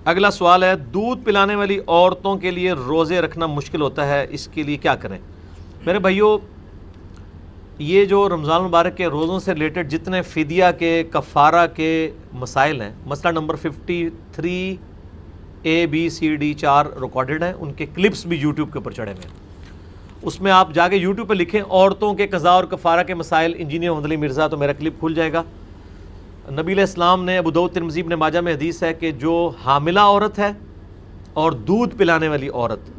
اگلا سوال ہے، دودھ پلانے والی عورتوں کے لیے روزے رکھنا مشکل ہوتا ہے، اس کے لیے کیا کریں؟ میرے بھائیو، یہ جو رمضان مبارک کے روزوں سے ریلیٹڈ جتنے فدیہ کے کفارہ کے مسائل ہیں، مسئلہ number 53 A B C D 4 recorded ہیں، ان کے کلپس بھی یوٹیوب کے اوپر چڑھے ہوئے ہیں۔ اس میں آپ جا کے یوٹیوب پہ لکھیں عورتوں کے قضاء اور کفارہ کے مسائل انجینئر محمد علی مرزا، تو میرا کلپ کھل جائے گا۔ نبی علیہ السلام نے، ابو داؤد ترمذی ابن ماجہ میں حدیث ہے کہ جو حاملہ عورت ہے اور دودھ پلانے والی عورت،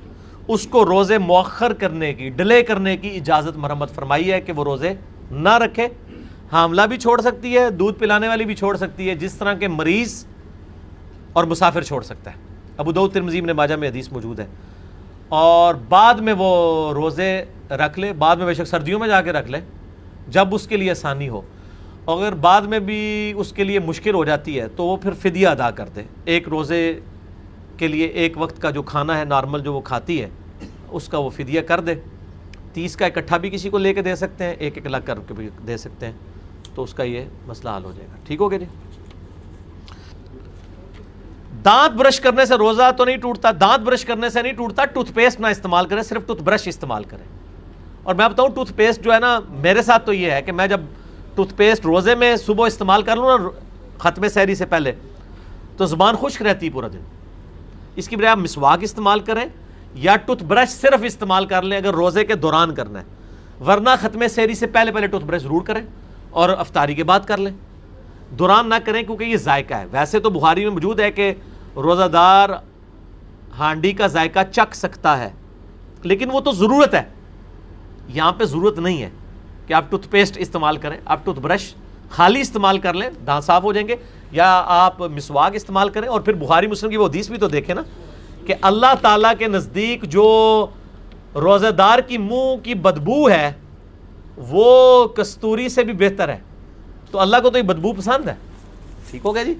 اس کو روزے مؤخر کرنے کی، ڈیلے کرنے کی اجازت مرحمت فرمائی ہے کہ وہ روزے نہ رکھے۔ حاملہ بھی چھوڑ سکتی ہے، دودھ پلانے والی بھی چھوڑ سکتی ہے، جس طرح کہ مریض اور مسافر چھوڑ سکتا ہے۔ ابو داؤد ترمذی ابن ماجہ میں حدیث موجود ہے۔ اور بعد میں وہ روزے رکھ لے، بعد میں بے شک سردیوں میں جا کے رکھ لے جب اس کے لیے آسانی ہو، اگر بعد میں بھی اس کے لیے مشکل ہو جاتی ہے تو وہ پھر فدیہ ادا کر دے۔ ایک روزے کے لیے ایک وقت کا جو کھانا ہے نارمل جو وہ کھاتی ہے، اس کا وہ فدیہ کر دے۔ 30 کا اکٹھا بھی کسی کو لے کے دے سکتے ہیں، ایک ایک الگ کر کے بھی دے سکتے ہیں، تو اس کا یہ مسئلہ حل ہو جائے گا۔ ٹھیک ہو گیا جی؟ دانت برش کرنے سے روزہ تو نہیں ٹوٹتا، دانت برش کرنے سے نہیں ٹوٹتا، ٹوتھ پیسٹ نہ استعمال کریں، صرف ٹوتھ برش استعمال کریں۔ اور میں بتاؤں ٹوتھ پیسٹ جو ہے نا، میرے ساتھ تو یہ ہے کہ میں جب ٹوتھ پیسٹ روزے میں صبح استعمال کر لوں نا ختم سحری سے پہلے، تو زبان خشک رہتی پورا دن۔ اس کی بجائے آپ مسواک استعمال کریں یا ٹوتھ برش صرف استعمال کر لیں اگر روزے کے دوران کرنا ہے، ورنہ ختم سحری سے پہلے پہلے ٹوتھ برش ضرور کریں اور افطاری کے بعد کر لیں، دوران نہ کریں، کیونکہ یہ ذائقہ ہے۔ ویسے تو بخاری میں موجود ہے کہ روزہ دار ہانڈی کا ذائقہ چکھ سکتا ہے، لیکن وہ تو ضرورت ہے، یہاں پہ ضرورت نہیں ہے کہ آپ ٹوتھ پیسٹ استعمال کریں۔ آپ ٹوتھ برش خالی استعمال کر لیں، دانت صاف ہو جائیں گے، یا آپ مسواک استعمال کریں۔ اور پھر بخاری مسلم کی وہ حدیث بھی تو دیکھیں نا کہ اللہ تعالیٰ کے نزدیک جو روزہ دار کی منہ کی بدبو ہے وہ کستوری سے بھی بہتر ہے، تو اللہ کو تو یہ بدبو پسند ہے۔ ٹھیک ہو گیا جی؟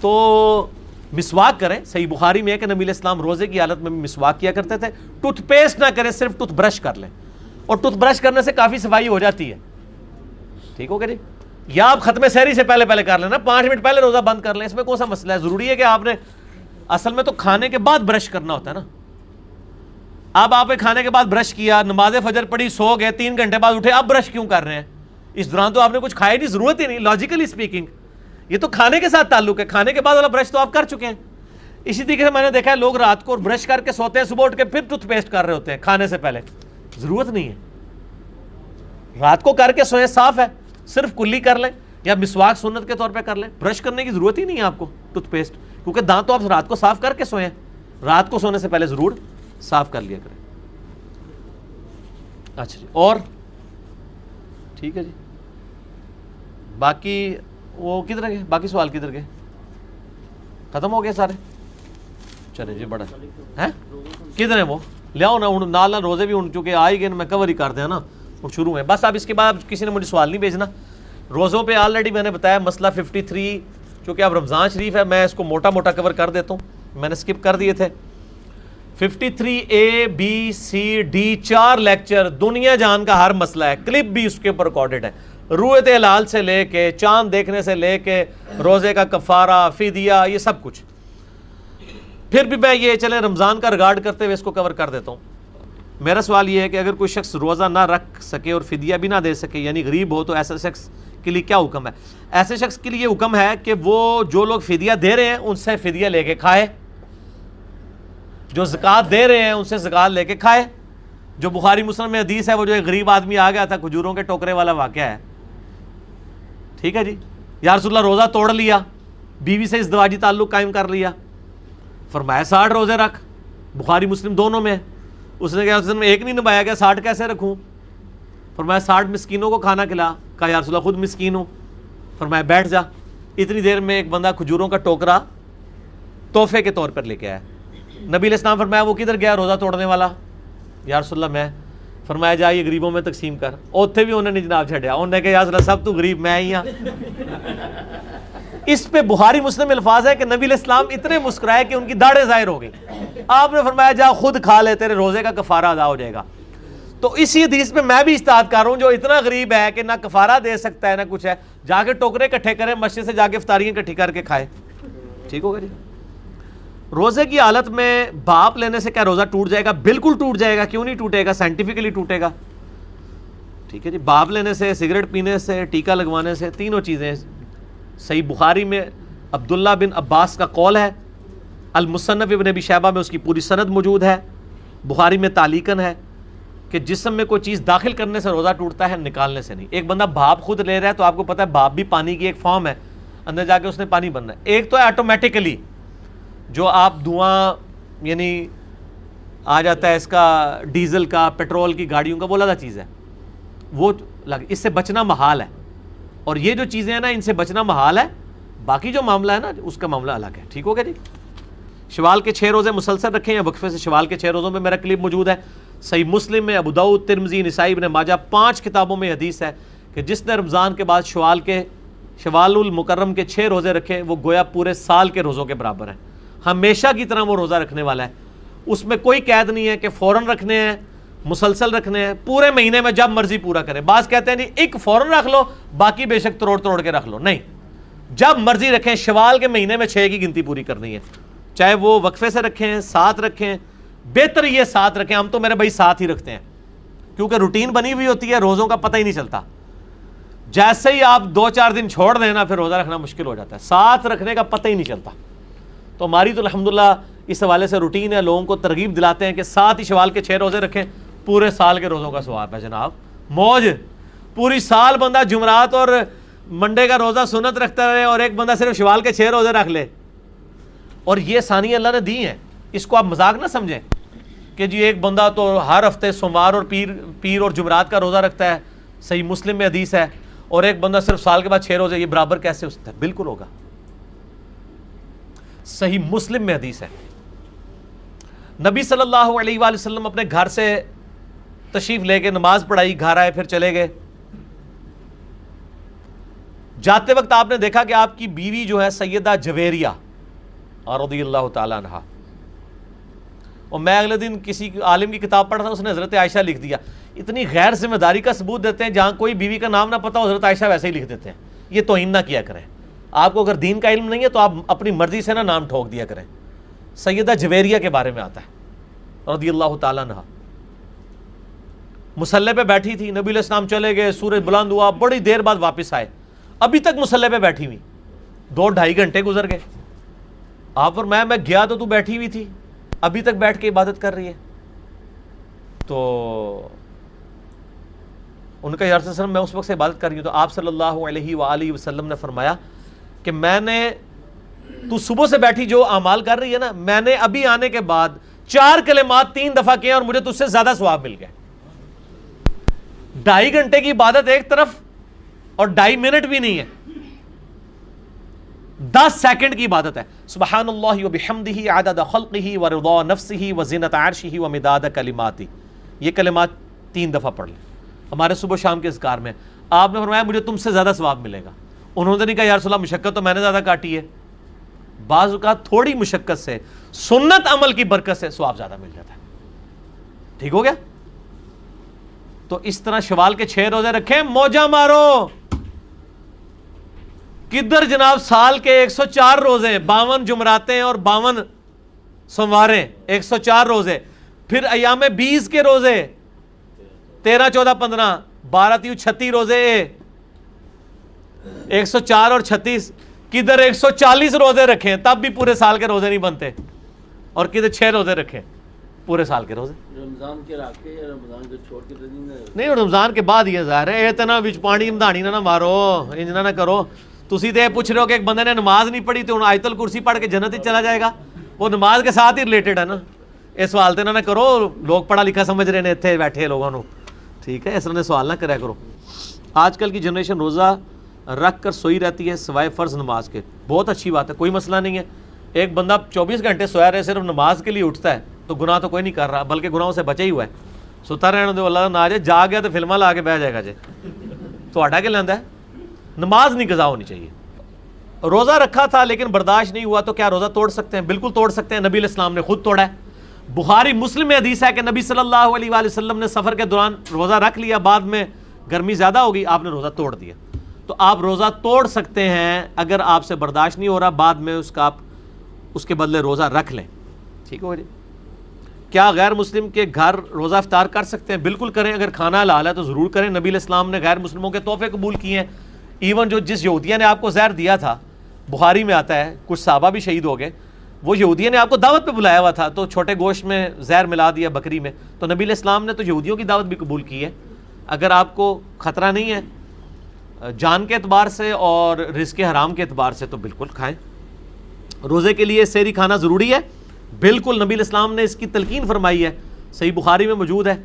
تو مسواک کریں۔ صحیح بخاری میں ہے کہ نبی علیہ السلام روزے کی حالت میں بھی مسواک کیا کرتے تھے۔ ٹوتھ پیسٹ نہ کریں، صرف ٹوتھ برش کر لیں، اور ٹوتھ برش کرنے سے کافی صفائی ہو جاتی ہے۔ ٹھیک ہو گیا جی؟ یا آپ ختم سحری سے پہلے پہلے کر لیں نا، 5 منٹ پہلے روزہ بند کر لیں، اس میں کون سا مسئلہ ہے؟ ضروری ہے کہ آپ نے اصل میں تو کھانے کے بعد برش کرنا ہوتا ہے نا۔ اب آپ نے کھانے کے بعد برش کیا، نماز فجر پڑھی، سو گئے، 3 گھنٹے بعد اٹھے، اب برش کیوں کر رہے ہیں؟ اس دوران تو آپ نے کچھ کھایا نہیں، ضرورت ہی نہیں، لاجیکلی اسپیکنگ یہ تو کھانے کے ساتھ تعلق ہے، کھانے کے بعد والا برش تو آپ کر چکے ہیں۔ اسی طریقے سے میں نے دیکھا ہے لوگ رات کو برش کر کے سوتے ہیں، صبح اٹھ کے پھر ٹوتھ پیسٹ کر رہے ہوتے ہیں کھانے سے پہلے۔ ضرورت نہیں ہے، رات کو کر کے سوئیں، صاف ہے، صرف کلی کر لیں یا مسواک سنت کے طور پہ کر لیں، برش کرنے کی ضرورت ہی نہیں ہے آپ کو ٹوتھ پیسٹ، کیونکہ دانت تو آپ رات کو صاف کر کے سوئیں، رات کو سونے سے پہلے ضرور صاف کر لیا کریں۔ اچھا جی، اور ٹھیک ہے جی، باقی وہ کدھر گئے؟ باقی سوال کدھر گئے؟ ختم ہو گئے سارے؟ چلے جی، بڑا ہے کدھر ہیں وہ؟ لے آؤ نا، نال روزے بھی ان چونکہ آ ہی گئے، میں کور ہی کر دیا نا، شروع میں بس۔ اب اس کے بعد کسی نے مجھے سوال نہیں بھیجنا۔ روزوں پہ آلریڈی میں نے بتایا مسئلہ 53، چونکہ اب رمضان شریف ہے میں اس کو موٹا موٹا کور کر دیتا ہوں، میں نے سکپ کر دیے تھے۔ 53 A B C D 4 lecture, دنیا جان کا ہر مسئلہ ہے، کلپ بھی اس کے اوپر ریکارڈڈ ہے، رویت ہلال سے لے کے چاند دیکھنے سے لے کے روزے کا کفارہ، فدیہ، یہ سب کچھ۔ پھر بھی میں یہ چلیں رمضان کا ریگارڈ کرتے ہوئے اس کو کور کر دیتا ہوں۔ میرا سوال یہ ہے کہ اگر کوئی شخص روزہ نہ رکھ سکے اور فدیہ بھی نہ دے سکے، یعنی غریب ہو، تو ایسے شخص کے لیے کیا حکم ہے؟ ایسے شخص کے لیے حکم ہے کہ وہ جو لوگ فدیہ دے رہے ہیں ان سے فدیہ لے کے کھائے، جو زکوٰۃ دے رہے ہیں ان سے زکوٰۃ لے کے کھائے۔ جو بخاری مسلم میں حدیث ہے، وہ جو ایک غریب آدمی آ گیا تھا، کھجوروں کے ٹوکرے والا واقعہ ہے، ٹھیک ہے جی، یا رسول اللہ روزہ توڑ لیا، بیوی سے ازدواجی تعلق قائم کر لیا، فرمایا 60 روزے رکھ، بخاری مسلم دونوں میں۔ اس نے کہا اس دن میں ایک نہیں نبھایا گیا، 60 کیسے رکھوں؟ فرمایا 60 مسکینوں کو کھانا کھلا۔ کہا یا رسول اللہ خود مسکین ہوں۔ فرمایا بیٹھ جا۔ اتنی دیر میں ایک بندہ کھجوروں کا ٹوکرا تحفے کے طور پر لے کے آیا۔ نبی علیہ السلام فرمایا وہ کدھر گیا روزہ توڑنے والا؟ یا رسول اللہ میں۔ فرمایا جا یہ غریبوں میں تقسیم کر۔ اوتھے بھی انہوں نے جناب چھڑیا، انہوں نے کہا یا رسول اللہ سب تو غریب میں ہی ہاں۔ اس پہ بخاری مسلم الفاظ ہے کہ نبی علیہ السلام اتنے مسکرائے کہ ان کی داڑھیں ظاہر ہو گئی۔ آپ نے فرمایا جا خود کھا لے، تیرے روزے کا کفارہ ادا ہو جائے گا۔ تو اسی حدیث میں میں بھی اجتہاد کر رہا ہوں، جو اتنا غریب ہے کہ نہ کفارہ دے سکتا ہے نہ کچھ ہے، جا کے ٹوکرے اکٹھے کرے، مسجد سے جا کے افطاریاں اکٹھی کر کے کھائے۔ ٹھیک ہوگا جی؟ روزے کی حالت میں بھاپ لینے سے کیا روزہ ٹوٹ جائے گا؟ بالکل ٹوٹ جائے گا. کیوں نہیں ٹوٹے گا؟ سائنٹیفکلی ٹوٹے گا. ٹھیک ہے جی. بھاپ لینے سے، سگریٹ پینے سے، ٹیکا لگوانے سے، تینوں چیزیں. صحیح بخاری میں عبداللہ بن عباس کا قول ہے، المصنف ابن ابی شیبہ میں اس کی پوری سند موجود ہے، بخاری میں تعلیقاً ہے کہ جسم میں کوئی چیز داخل کرنے سے روزہ ٹوٹتا ہے، نکالنے سے نہیں. ایک بندہ بھاپ خود لے رہا ہے تو آپ کو پتہ ہے بھاپ بھی پانی کی ایک فارم ہے، اندر جا کے اس نے پانی بننا ہے. ایک تو ہے آٹومیٹیکلی جو آپ دھواں یعنی آ جاتا ہے اس کا ڈیزل کا، پیٹرول کی گاڑیوں کا، وہ علیحدہ چیز ہے، وہ اس سے بچنا محال ہے. اور یہ جو چیزیں ہیں نا ان سے بچنا محال ہے. باقی جو معاملہ ہے نا اس کا معاملہ الگ ہے. ٹھیک ہو گیا جی. شوال کے 6 روزے مسلسل رکھیں یا وقفے سے. شوال کے 6 روزوں میں میرا کلپ موجود ہے، صحیح مسلم میں، ابو داؤد، ترمذی، نسائی، ابن ماجہ، 5 کتابوں میں حدیث ہے کہ جس نے رمضان کے بعد شوال المکرم کے 6 روزے رکھے وہ گویا پورے سال کے روزوں کے برابر ہیں. ہمیشہ کی طرح وہ روزہ رکھنے والا ہے. اس میں کوئی قید نہیں ہے کہ فوراً رکھنے ہیں، مسلسل رکھنے ہیں. پورے مہینے میں جب مرضی پورا کریں. بعض کہتے ہیں جی ایک فوراً رکھ لو، باقی بے شک توڑ کے رکھ لو. نہیں، جب مرضی رکھیں. شوال کے مہینے میں 6 کی گنتی پوری کرنی ہے، چاہے وہ وقفے سے رکھیں، 7 رکھیں. بہتر یہ 7 رکھیں. ہم تو میرے بھائی 7 ہی رکھتے ہیں کیونکہ روٹین بنی ہوئی ہوتی ہے، روزوں کا پتہ ہی نہیں چلتا. جیسے ہی آپ 2-4 دن چھوڑ دیں نا پھر روزہ رکھنا مشکل ہو جاتا ہے. 7 رکھنے کا پتہ ہی نہیں چلتا. تو ہماری تو الحمدللہ اس حوالے سے روٹین ہے، لوگوں کو ترغیب دلاتے ہیں کہ 7 ہی شوال کے 6 روزے رکھیں، پورے سال کے روزوں کا ثواب ہے جناب. موج پوری سال بندہ جمعرات اور منڈے کا روزہ سنت رکھتا رہے اور ایک بندہ صرف شوال کے 6 روزے رکھ لے. اور یہ ثانی اللہ نے دی ہیں، اس کو آپ مذاق نہ سمجھیں کہ جی ایک بندہ تو ہر ہفتے سوموار اور پیر اور جمعرات کا روزہ رکھتا ہے، صحیح مسلم میں حدیث ہے، اور ایک بندہ صرف سال کے بعد 6 روزے. یہ برابر کیسے ہو سکتا ہے؟ بالکل ہوگا. صحیح مسلم میں حدیث ہے، نبی صلی اللہ علیہ وآلہ وسلم اپنے گھر سے تشریف لے کے نماز پڑھائی، گھر آئے، پھر چلے گئے. جاتے وقت آپ نے دیکھا کہ آپ کی بیوی جو ہے سیدہ جویریہ رضی اللہ تعالیٰ عنہ، اور میں اگلے دن کسی عالم کی کتاب پڑھ رہا تھا، اس نے حضرت عائشہ لکھ دیا. اتنی غیر ذمہ داری کا ثبوت دیتے ہیں، جہاں کوئی بیوی کا نام نہ پتا ہو حضرت عائشہ ویسے ہی لکھ دیتے ہیں. یہ توہین نہ کیا کریں. آپ کو اگر دین کا علم نہیں ہے تو آپ اپنی مرضی سے نہ نام ٹھوک دیا کریں. سیدہ جویریہ کے بارے میں آتا ہے رضی اللہ تعالیٰ عنہ. مصلی پہ بیٹھی تھی، نبی علیہ السلام چلے گئے، سورج بلند ہوا، بڑی دیر بعد واپس آئے، ابھی تک مصلی پہ بیٹھی ہوئی. 2-2.5 گھنٹے گزر گئے. آپ فرمایا میں گیا تو بیٹھی ہوئی تھی، ابھی تک بیٹھ کے عبادت کر رہی ہے. تو ان کا یا رسول اللہ میں اس وقت سے عبادت کر رہی ہوں. تو آپ صلی اللہ علیہ وآلہ وسلم نے فرمایا کہ تو صبح سے بیٹھی جو اعمال کر رہی ہے نا، میں نے ابھی آنے کے بعد 4 کلمات 3 دفعہ کیے اور مجھے تجھ سے زیادہ ثواب مل گیا. 2.5 گھنٹے کی عبادت ایک طرف اور 2.5 منٹ بھی نہیں ہے، 10 سیکنڈ کی عبادت ہے. سبحان اللہ وبحمدہ عدد خلقہ ورضا نفسہ وزنۃ عرشہ ومداد کلماتہ. یہ کلمات 3 دفعہ پڑھ لیں ہمارے صبح شام کے اذکار میں. آپ نے فرمایا مجھے تم سے زیادہ ثواب ملے گا. انہوں نے نہیں کہا یا رسول اللہ مشقت تو میں نے زیادہ کاٹی ہے. بعض اوقات تھوڑی مشقت سے، سنت عمل کی برکت سے ثواب زیادہ مل جاتا ہے. ٹھیک ہو گیا. تو اس طرح شوال کے 6 روزے رکھیں، موجہ مارو. کدھر جناب سال کے 104 روزے، 52 جمعراتیں اور 52 سومواریں، 104 روزے. پھر ایام 20 کے روزے، 13 14 15 12 3 36 روزے. 104 اور 36 کدھر 140 روزے رکھیں تب بھی پورے سال کے روزے نہیں بنتے، اور کدھر 6 روزے رکھیں پورے سال کے روزے. رمضان کے رکھ کے یا رمضان کے چھوڑ کے نہیں، رمضان کے بعد یہ ظاہر ہے. اتنا وچ پانی امدانی نہ مارو، انج نہ کرو. تسی تو یہ پوچھ رہے ہو کہ ایک بندے نے نماز نہیں پڑھی تو انہوں آیت الکرسی پڑھ کے جنت ہی چلا جائے گا. وہ نماز کے ساتھ ہی ریلیٹڈ ہے نا. اس سوال تو نہ کرو، لوگ پڑھا لکھا سمجھ رہے ہیں اتنے بیٹھے لوگوں نو. ٹھیک ہے، اس طرح سوال نہ کریا کرو. آج کل کی جنریشن روزہ رکھ کر سوئی رہتی ہے سوائے فرض نماز کے. بہت اچھی بات ہے، کوئی مسئلہ نہیں ہے. ایک بندہ 24 گھنٹے سویا رہے صرف نماز کے لیے اٹھتا ہے تو گناہ تو کوئی نہیں کر رہا، بلکہ گناہوں سے بچا ہی ہوا ہے. ستا رہنے دو، اللہ نہ آ جائے، جا گیا تو فلمہ لا کے بہ جائے گا جی. تو ہٹا کے لینا ہے، نماز نہیں قضا ہونی چاہیے. روزہ رکھا تھا لیکن برداشت نہیں ہوا تو کیا روزہ توڑ سکتے ہیں؟ بالکل توڑ سکتے ہیں. نبی علیہ السلام نے خود توڑا ہے. بخاری مسلم میں حدیث ہے کہ نبی صلی اللہ علیہ وآلہ وسلم نے سفر کے دوران روزہ رکھ لیا، بعد میں گرمی زیادہ ہوگی، آپ نے روزہ توڑ دیا. تو آپ روزہ توڑ سکتے ہیں اگر آپ سے برداشت نہیں ہو رہا، بعد میں اس کا آپ اس کے بدلے روزہ رکھ لیں. ٹھیک ہو جی. کیا غیر مسلم کے گھر روزہ افطار کر سکتے ہیں؟ بالکل کریں. اگر کھانا حلال ہے تو ضرور کریں. نبی علیہ السلام نے غیر مسلموں کے تحفے قبول کیے ہیں. ایون جس یہودیہ نے آپ کو زہر دیا تھا، بخاری میں آتا ہے، کچھ صحابہ بھی شہید ہو گئے، وہ یہودیہ نے آپ کو دعوت پہ بلایا ہوا تھا تو چھوٹے گوشت میں زہر ملا دیا بکری میں، تو نبی علیہ السلام نے تو یہودیوں کی دعوت بھی قبول کی ہے. اگر آپ کو خطرہ نہیں ہے جان کے اعتبار سے اور رزق حرام کے اعتبار سے تو بالکل کھائیں. روزے کے لیے سحری کھانا ضروری ہے، بالکل. نبی علیہ السلام نے اس کی تلقین فرمائی ہے، صحیح بخاری میں موجود ہے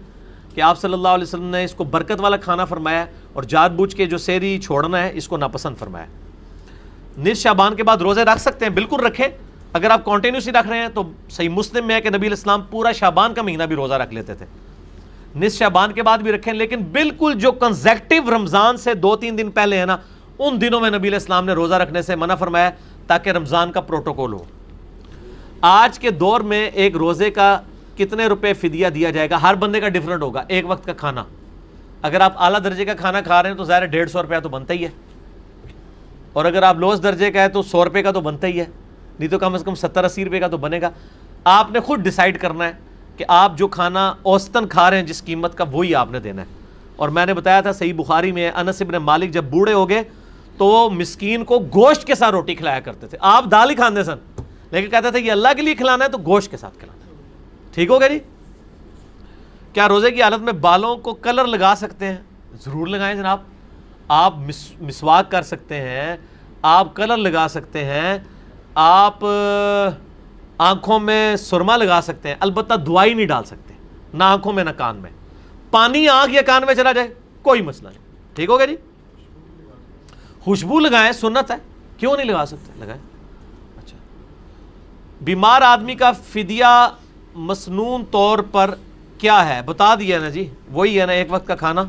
کہ آپ صلی اللہ علیہ وسلم نے اس کو برکت والا کھانا فرمایا اور جان بوجھ کے جو سحری چھوڑنا ہے اس کو ناپسند فرمایا. نصف شعبان کے بعد روزے رکھ سکتے ہیں، بالکل رکھیں. اگر آپ کنٹینیوسلی رکھ رہے ہیں تو صحیح مسلم میں ہے کہ نبی علیہ السلام پورا شعبان کا مہینہ بھی روزہ رکھ لیتے تھے. نصف شعبان کے بعد بھی رکھیں، لیکن بالکل جو کنزیکٹیو رمضان سے 2-3 دن پہلے ہے نا، ان دنوں میں نبی علیہ السلام نے روزہ رکھنے سے منع فرمایا تاکہ رمضان کا پروٹوکول ہو. آج کے دور میں ایک روزے کا کتنے روپے فدیہ دیا جائے گا؟ ہر بندے کا ڈیفرنٹ ہوگا. ایک وقت کا کھانا، اگر آپ اعلیٰ درجے کا کھانا کھا رہے ہیں تو ظاہر 150 روپیہ تو بنتا ہی ہے، اور اگر آپ لوس درجے کا ہے تو 100 روپے کا تو بنتا ہی ہے، نہیں تو کم از کم 70-80 روپے کا تو بنے گا. آپ نے خود ڈیسائیڈ کرنا ہے کہ آپ جو کھانا اوسطاً کھا رہے ہیں جس قیمت کا، وہی آپ نے دینا ہے. اور میں نے بتایا تھا صحیح بخاری میں انس ابن مالک جب بوڑھے ہو گئے تو وہ مسکین کو گوشت کے ساتھ روٹی کھلایا کرتے تھے. آپ دال ہی کھاندے سن، لیکن کہتے تھے کہ اللہ کے لیے کھلانا ہے تو گوشت کے ساتھ کھلانا ہے. ٹھیک ہوگا جی. کیا روزے کی حالت میں بالوں کو کلر لگا سکتے ہیں؟ ضرور لگائیں جناب. آپ مسواک کر سکتے ہیں، آپ کلر لگا سکتے ہیں، آپ آنکھوں میں سرما لگا سکتے ہیں، البتہ دوائی نہیں ڈال سکتے، نہ آنکھوں میں نہ کان میں. پانی آنکھ یا کان میں چلا جائے کوئی مسئلہ نہیں. ٹھیک ہوگا جی. خوشبو لگائیں، سنت ہے، کیوں نہیں لگا سکتے؟ لگائیں. اچھا، بیمار آدمی کا فدیہ مسنون طور پر کیا ہے؟ بتا دیا نا جی، وہی ہے نا ایک وقت کا کھانا.